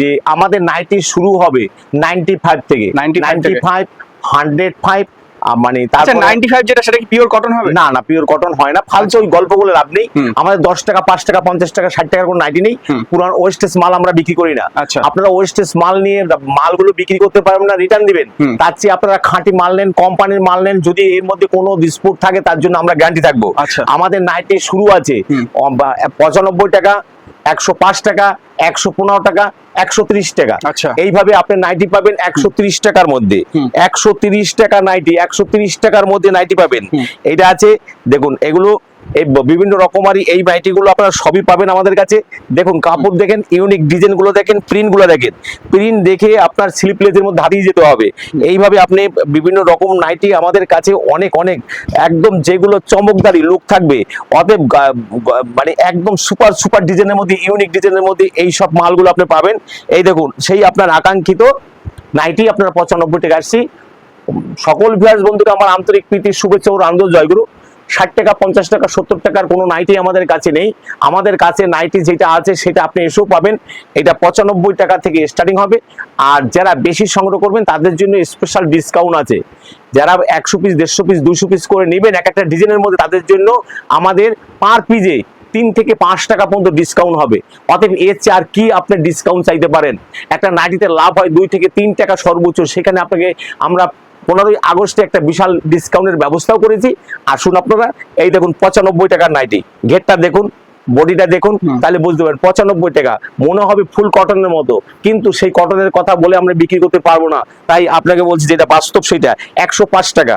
যে আমাদের নাইটি শুরু হবে 95 থেকে, 95, 105, মানে আচ্ছা 95 যেটা সেটা কি পিওর কটন হবে? না না, পিওর কটন হয় না, ফালতু ওই গল্প বলে লাভ নেই। আমাদের 10 টাকা, 5 টাকা, 50 টাকা, 60 টাকার কোনো নাইটি নেই। পুরান ওয়েস্টেজ মাল আমরা বিক্রি করি না। আপনারা ওয়েস্টেজ মাল নিয়ে মালগুলো বিক্রি করতে পারবেন না, রিটার্ন দিবেন। তার চেয়ে আপনারা খাঁটি মাল নেন, কোম্পানির মাল নেন, যদি এর মধ্যে কোনো ডিসপুট থাকে তার জন্য আমরা গ্যারান্টি থাকবো। আমাদের নাইটি শুরু আছে 95 টাকা, 105 টাকা, 115 টাকা, 130 টাকা। এইভাবে আপনি নাইটি পাবেন 130 টাকার মধ্যে। 130 টাকা নাইটি, 130 টাকার মধ্যে নাইটি পাবেন। এটা আছে দেখুন, এগুলো এই বিভিন্ন রকমারি এই নাইটি গুলো আপনারা সবই পাবেন আমাদের কাছে। দেখুন কাপড় দেখেন, ইউনিক ডিজাইন গুলো দেখেন, প্রিন্ট গুলো দেখেন। প্রিন্ট দেখে আপনার স্লিপলেসের মধ্যে হারিয়ে যেতে হবে। এইভাবে আপনি বিভিন্ন রকম নাইটি আমাদের কাছে অনেক অনেক একদম যেগুলো চমকদারি লুক থাকবে, অতএব মানে একদম সুপার সুপার ডিজাইনের মধ্যে, ইউনিক ডিজাইনের মধ্যে এই সব মালগুলো আপনি পাবেন। এই দেখুন সেই আপনার আকাঙ্ক্ষিত নাইটি আপনার 95 টাকা আসছি। সকল ভিউয়ার্স বন্ধুরা আমার আন্তরিক প্রীতি, শুভেচ্ছা ও আনন্দ জয়গুরু। 60 টাকা, 50 টাকা, 70 টাকার কোনো নাইটি আমাদের কাছে নেই। আমাদের কাছে নাইটি যেটা আছে সেটা আপনি এসেও পাবেন। এটা 95 টাকা থেকে স্টার্টিং হবে। আর যারা বেশি সংগ্রহ করবেন তাদের জন্য স্পেশাল ডিসকাউন্ট আছে। যারা 100 পিস, 150 পিস, 200 পিস করে নেবেন এক একটা ডিজাইনের মধ্যে, তাদের জন্য আমাদের পার পিজে 3 থেকে 5 টাকা পর্যন্ত ডিসকাউন্ট হবে। অতএব এর চেয়ে আর কি আপনি ডিসকাউন্ট চাইতে পারেন? একটা নাইটিতে লাভ হয় 2 থেকে 3 টাকা সর্বোচ্চ, সেখানে আপনাকে আমরা 15ই আগস্টে একটা বিশাল ডিসকাউন্টের ব্যবস্থাও করেছি। আসুন আপনারা, এই দেখুন 95 টাকার নাইটি, ঘেরটা দেখুন, বডিটা দেখুন, তাহলে বুঝতে পারবেন 95 টাকা। মনে হবে ফুল কটনের মতো, কিন্তু সেই কটনের কথা বলে আমরা বিক্রি করতে পারবো না। তাই আপনাকে বলছি যেটা বাস্তব সেটা 105 টাকা,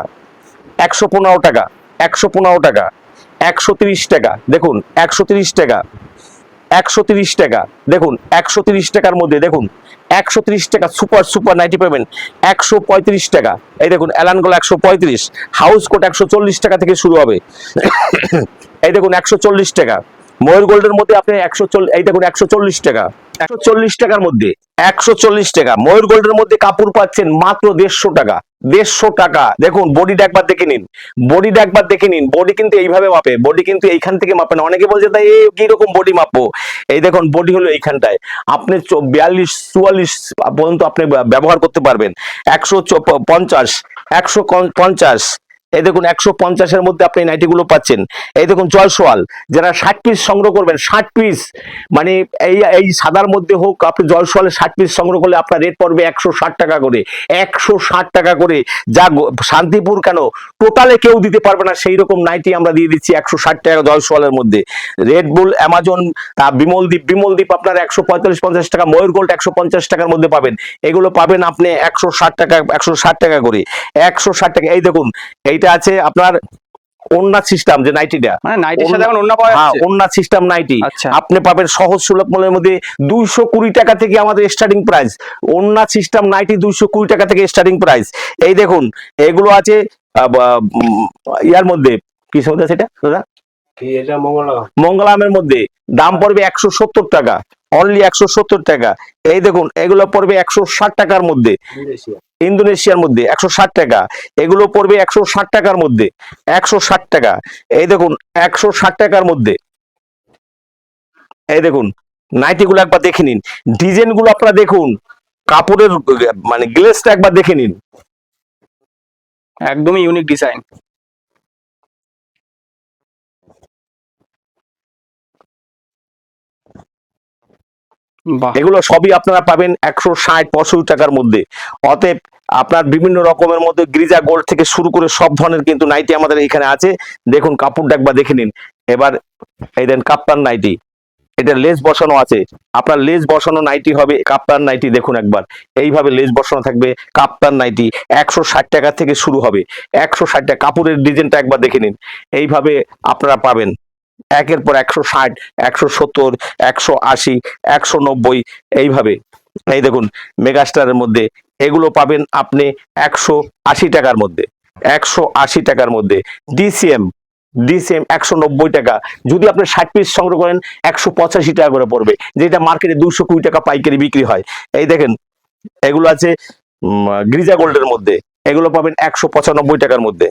115 টাকা, 115 টাকা, 130 টাকা, দেখুন 130 টাকা, 130 টাকা, দেখুন 130 টাকার মধ্যে দেখুন 130 টাকা সুপার সুপার নাইটি পাবেন। 135 টাকা, এই দেখুন অ্যালানগোলা 135, হাউস কোট 140 টাকা থেকে শুরু হবে। এই দেখুন 140 টাকা, ময়ূর গোল্ডের মধ্যে আপনি 140, এই দেখুন 140 টাকা, 140 টাকার মধ্যে 140 টাকা ময়ূর গোল্ডের মধ্যে কাপড় পাচ্ছেন মাত্র 150 টাকা। 150 টাকা। দেখুন বডিটা একবার দেখে নিন, বডিটা একবার দেখে নিন। বডি কিন্তু এইভাবে মাপে, বডি কিন্তু এইখান থেকে মাপে না। অনেকে বলছে তাই কি রকম বডি মাপবো? এই দেখুন বডি হলো এইখানটায়, আপনি 42, 44 পর্যন্ত আপনি ব্যবহার করতে পারবেন। 150, 150, এই দেখুন 150-এর মধ্যে আপনি নাইটিগুলো পাচ্ছেন। এই দেখুন জয়সওয়াল, যারা 60 পিস সংগ্রহ করবেন, 60 পিস মানে এই সাদার মধ্যে হোক, আপনি জয়সওয়ালের 60 পিস সংগ্রহ করলে আপনার রেট পড়বে 160 টাকা করে। 160 টাকা করে, যা শান্তিপুর কেন টোটালে কেউ দিতে পারবে না সেই রকম নাইটি আমরা দিয়ে দিচ্ছি 160 টাকা জয়সওয়ালের মধ্যে। রেডবুল, অ্যামাজন, বিমলদ্বীপ আপনার 145-50 টাকা, ময়ূর গোল্ড 150 টাকার মধ্যে পাবেন। এগুলো পাবেন আপনি 160 টাকা, 160 টাকা করে, 160 টাকা। এই দেখুন এইটা আছে আপনার ওন্না সিস্টেম, যে নাইটিটা মানে নাইটির সাথে এখন ওন্না পাওয়া যাচ্ছে। হ্যাঁ, ওন্না সিস্টেম নাইটি আপনি পাবেন সহজ সুলভ মূল্যের মধ্যে 220 টাকা থেকে আমাদের স্টার্টিং প্রাইস। ওন্না সিস্টেম নাইটি 220 টাকা থেকে স্টার্টিং প্রাইস। এই দেখুন এগুলো আছে ইয়ার মধ্যে, কি মধ্যে সেটা দাদা? এটা মঙ্গলামের মধ্যে দাম পড়বে 170 টাকা, অনলি 170 টাকা। এই দেখুন এগুলো পড়বে 160 টাকার মধ্যে, ইন্দোনেশিয়ার মধ্যে 160 টাকা। এগুলো পড়বে 160 টাকার মধ্যে, 160 টাকা। এই দেখুন 160 টাকার মধ্যে। এই দেখুন নাইটিগুলো একবার দেখে নিন, ডিজাইন গুলো আপনারা দেখুন, কাপড়ের মানে গ্লেজটা একবার দেখে নিন, একদমই ইউনিক ডিজাইন। এগুলো সবই আপনারা পাবেন 160-65 টাকার মধ্যে। অতএব আপনার বিভিন্ন রকমের মধ্যে গ্রিজা গোল্ড থেকে শুরু করে সব ধরনের কিন্তু নাইটি আমাদের এখানে আছে। দেখুন কাপড়টা একবার দেখে নিন। এবার এই দেন কাপ্তান নাইটি, এটা লেস বসানো আছে, আপনার লেস বসানো নাইটি হবে কাপ্তান নাইটি। দেখুন একবার এইভাবে লেস বসানো থাকবে কাপ্তান নাইটি, 160 টাকা থেকে শুরু হবে। 160 টাকা, কাপড়ের ডিজাইনটা একবার দেখে নিন। এইভাবে আপনারা পাবেন একের পর 160, 170, 180, 190 এইভাবে। এই দেখুন মেগাস্টারের মধ্যে এগুলো পাবেন আপনি 180 টাকার মধ্যে, 180 টাকার মধ্যে। ডিসিএম 190 টাকা। যদি আপনি 60 পিস সংগ্রহ করেন 185 টাকা করে পড়বে, যেটা মার্কেটে 220 টাকা পাইকারি বিক্রি হয়। এই দেখেন এগুলো আছে গ্রিজা গোল্ডের মধ্যে, এগুলো পাবেন 195 টাকার মধ্যে।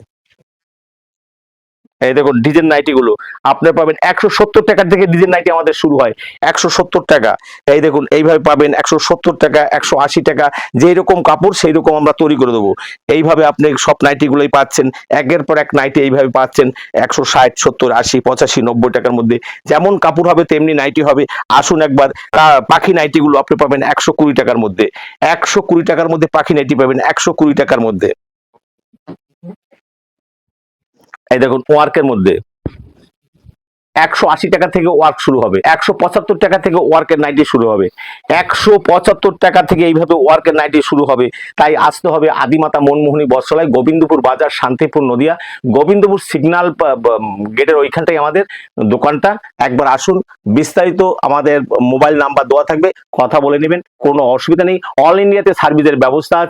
এই দেখুন ডিজাইন নাইটি গুলো আপনার পাবেন 170 টাকা থেকে ডিজাইন নাইটি আমাদের শুরু হয়, 170 টাকা। এই দেখুন এইভাবে পাবেন 170 টাকা, 180 টাকা, যেই রকম কাপড় সেই রকম আমরা তৈরি করে দেবো। এইভাবে আপনি সব নাইটি গুলোই পাচ্ছেন, একের পর এক নাইটি এইভাবে পাচ্ছেন 160, 70, 80, 85, 90 টাকার মধ্যে। যেমন কাপড় হবে তেমনি নাইটি হবে। আসুন একবার পাখি নাইটি গুলো আপনি পাবেন 120 টাকার মধ্যে, 120 টাকার মধ্যে পাখি নাইটি পাবেন 120 টাকার মধ্যে। এই দেখুন ওয়ার্কের মধ্যে 180 টাকা থেকে ওয়ার্ক শুরু হবে, 175 টাকা থেকে ওয়ার্কের নাইটি শুরু হবে, 175 টাকা থেকে এইভাবে ওয়ার্কের নাইটি শুরু হবে। তাই আসতে হবে আদিমাতা মনমোহনী বস্ত্রালয়, গোবিন্দপুর বাজার, শান্তিপুর নদিয়া, গোবিন্দপুর সিগন্যাল গেটের ওইখানটাই আমাদের দোকানটা। একবার আসুন, বিস্তারিত আমাদের মোবাইল নাম্বার দেওয়া থাকবে, কথা বলে নেবেন, কোনো অসুবিধা নেই। অল ইন্ডিয়াতে সার্ভিসের ব্যবস্থা আছে।